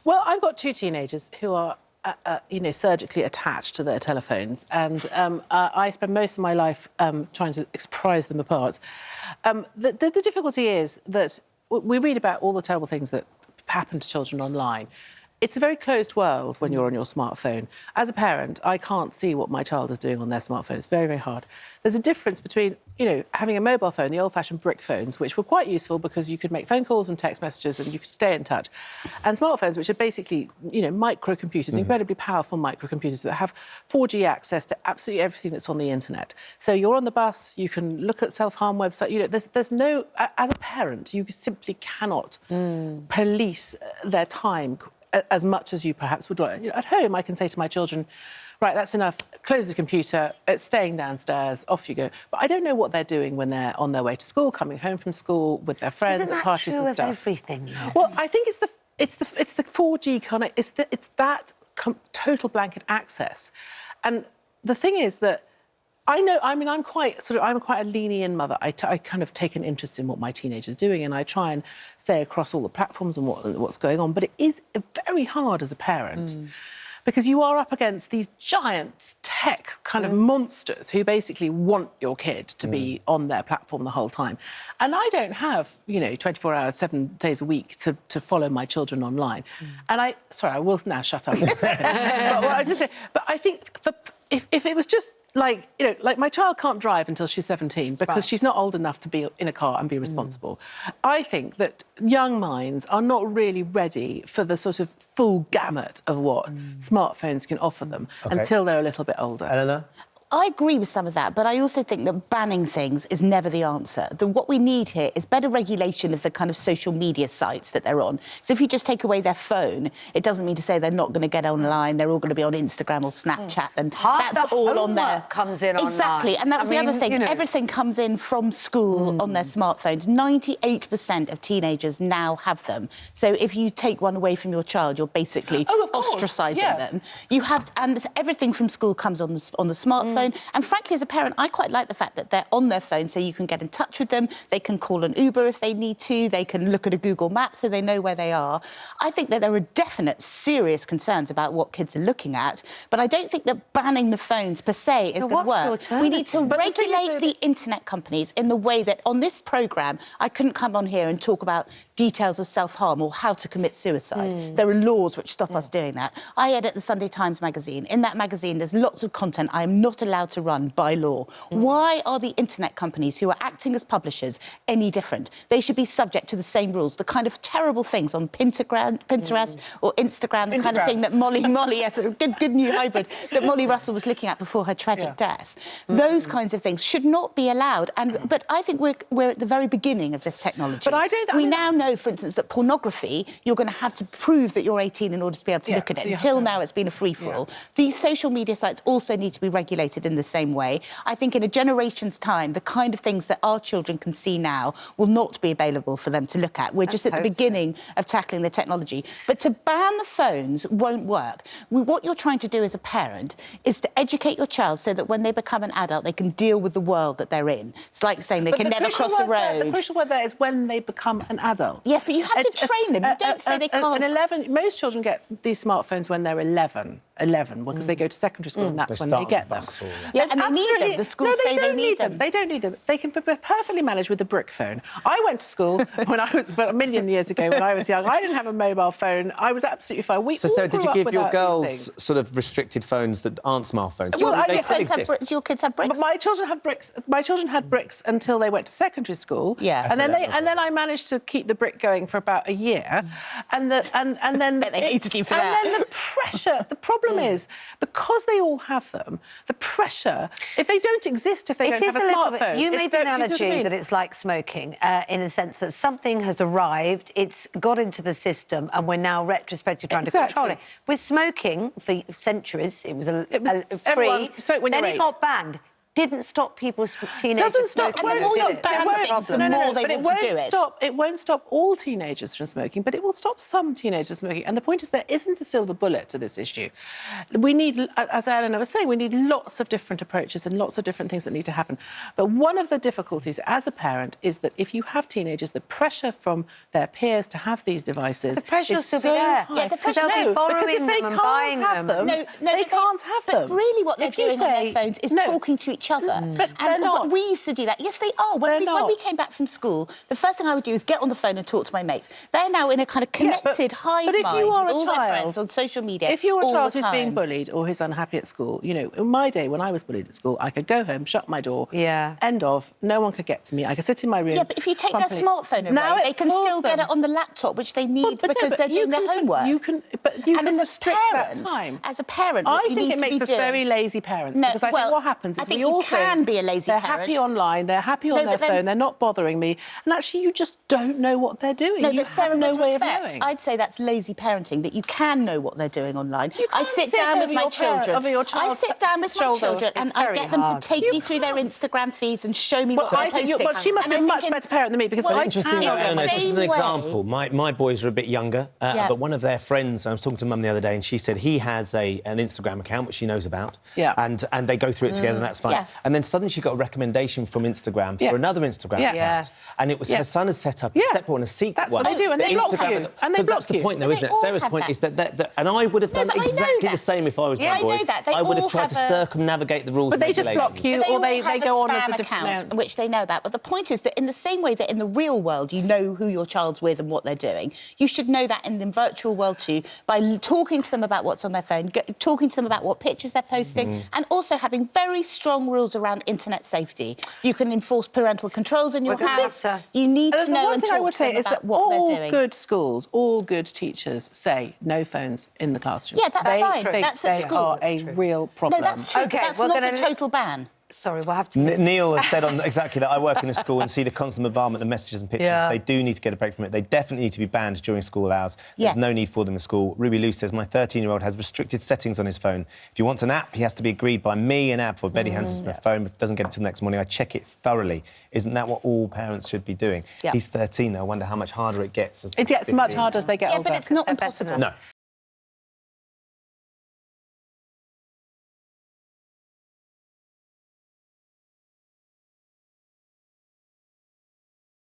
Well, I've got two teenagers who are, surgically attached to their telephones, and I spend most of my life trying to prise them apart. The difficulty is that we read about all the terrible things that happen to children online. It's a very closed world when you're on your smartphone. As a parent, I can't see what my child is doing on their smartphone. It's very, very hard. There's a difference between, having a mobile phone, the old-fashioned brick phones, which were quite useful because you could make phone calls and text messages and you could stay in touch, and smartphones, which are basically, microcomputers, incredibly powerful microcomputers that have 4G access to absolutely everything that's on the internet. So you're on the bus, you can look at self-harm websites. There's no... As a parent, you simply cannot police their time as much as you perhaps would want. At home, I can say to my children, right, that's enough, close the computer, it's staying downstairs, off you go. But I don't know what they're doing when they're on their way to school, coming home from school with their friends at parties and stuff. Isn't that true of everything, though? Well, I think it's the 4G kind of... It's that total blanket access. And the thing is that I'm quite a lean-in mother. I kind of take an interest in what my teenagers are doing, and I try and stay across all the platforms and what's going on. But it is very hard as a parent because you are up against these giant tech kind of monsters who basically want your kid to be on their platform the whole time. And I don't have, 24 hours, 7 days a week to follow my children online. And I will now shut up in a second. But I think if it was just like my child can't drive until she's 17 because she's not old enough to be in a car and be responsible. I think that young minds are not really ready for the sort of full gamut of what smartphones can offer them until they're a little bit older. Eleanor? I agree with some of that, but I also think that banning things is never the answer. What we need here is better regulation of the kind of social media sites that they're on. So if you just take away their phone, it doesn't mean to say they're not going to get online, they're all going to be on Instagram or Snapchat, and that's all on there. Comes in exactly, online. And that was the other thing. Everything comes in from school on their smartphones. 98% of teenagers now have them. So if you take one away from your child, you're basically ostracising them. You have, and everything from school comes on the smartphone. And frankly, as a parent, I quite like the fact that they're on their phone so you can get in touch with them, they can call an Uber if they need to, they can look at a Google Map so they know where they are. I think that there are definite, serious concerns about what kids are looking at, but I don't think that banning the phones per se is going to work. We need to regulate the internet companies in the way that on this programme, I couldn't come on here and talk about details of self-harm or how to commit suicide. There are laws which stop us doing that. I edit the Sunday Times magazine. In that magazine, there's lots of content I am not allowed to run by law. Why are the internet companies who are acting as publishers any different? They should be subject to the same rules. The kind of terrible things on Pinterest or Instagram, the kind of thing that Molly, yes, a good new hybrid, that Molly Russell was looking at before her tragic death. Those kinds of things should not be allowed. But I think we're at the very beginning of this technology. But I don't... We now know, for instance, that pornography, you're going to have to prove that you're 18 in order to be able to look at it. Until now, it's been a free-for-all. These social media sites also need to be regulated in the same way. I think in a generation's time, the kind of things that our children can see now will not be available for them to look at. We're just at the beginning of tackling the technology. But to ban the phones won't work. What you're trying to do as a parent is to educate your child so that when they become an adult, they can deal with the world that they're in. It's like saying they can never cross a road. The crucial word there is when they become an adult. Yes, but you have to train them. You don't say they can't. Most children get these smartphones when they're 11, because they go to secondary school and that's when they get them. And they need them. The schools say they need them. They don't need them. They can be perfectly managed with a brick phone. I went to school when I was a million years ago when I was young. I didn't have a mobile phone. I was absolutely fine. So did you give your girls sort of restricted phones that aren't smartphones? Well, do your kids have bricks? But my children have bricks. My children had bricks until they went to secondary school. Yeah. And then I managed to keep the brick going for about a year. And then But they hated you for that. And then the pressure. The problem is because they all have them, the pressure. If they don't exist, if they don't have a smartphone, you made the analogy that it's like smoking, in a sense that something has arrived, it's got into the system, and we're now retrospectively trying to control it. With smoking, for centuries, it was free. Smoke when then you're it got banned. didn't stop teenagers Doesn't stop. smoking. And the more you ban things, the more they want to do it. It won't stop all teenagers from smoking, but it will stop some teenagers from smoking. And the point is, there isn't a silver bullet to this issue. We need, as Eleanor was saying, we need lots of different approaches and lots of different things that need to happen. But one of the difficulties as a parent is that if you have teenagers, the pressure from their peers to have these devices the pressure will is still so be there. high. Yeah, the pressure will be borrowing them and buying them. They can't have them. But really what they're doing on their phones is talking to each other. But they're not. We used to do that. Yes, they are. When we came back from school, the first thing I would do is get on the phone and talk to my mates. They're now in a kind of connected hive mind with all their friends on social media. If you're a child who's being bullied or who's unhappy at school, you know, in my day when I was bullied at school, I could go home, shut my door, end of, no one could get to me. I could sit in my room. Yeah, but if you take their smartphone away, they can still get it on the laptop, which they need because they're doing their homework. You can restrict that time. As a parent, I think it makes us very lazy parents because I think what happens is we all can be a lazy they're parent. happy online, they're happy on their phone, they're not bothering me, and actually you just don't know what they're doing. No, you but Sarah, have no with way respect, of knowing. I'd say that's lazy parenting, that you can know what they're doing online. I sit down with my children. I sit down with my children and I get them to take me through their Instagram feeds and show me what they're posting. But she must be a much better parent than me because interesting, just as an example, my boys are a bit younger, but one of their friends, I was talking to Mum the other day, and she said he has an Instagram account which she knows about, and they go through it together, and that's fine. Yeah. And then suddenly she got a recommendation from Instagram for another Instagram account, and it was her son had set up a separate one, a secret that's one. That's what they do, and they block you. And they block that's the point, though, isn't it? Sarah's point is that, and I would have done exactly the same if I was my boys. I would have tried to circumnavigate the rules. But they just block you, or they go on as a different account, which they know about. But the point is that in the same way that in the real world you know who your child's with and what they're doing, you should know that in the virtual world too, by talking to them about what's on their phone, talking to them about what pictures they're posting, and also having very strong rules around internet safety. You can enforce parental controls in your house. You need to know and talk to them about what they're doing. All good schools, all good teachers say no phones in the classroom. Yeah, that's fine. That's at school. Are a real problem. No, that's true. Okay, but that's not a total ban. Sorry, we'll have to... Neil has said on exactly that. I work in a school and see the constant bombardment of messages and pictures. They do need to get a break from it. They definitely need to be banned during school hours. There's no need for them in school. Ruby Lou says, my 13-year-old has restricted settings on his phone. If he wants an app, he has to be agreed by me, an app, before Betty hands his phone. If he doesn't get it till the next morning, I check it thoroughly. Isn't that what all parents should be doing? He's 13, though. I wonder how much harder it gets. It gets much harder as they get older. Yeah, but it's not impossible. No.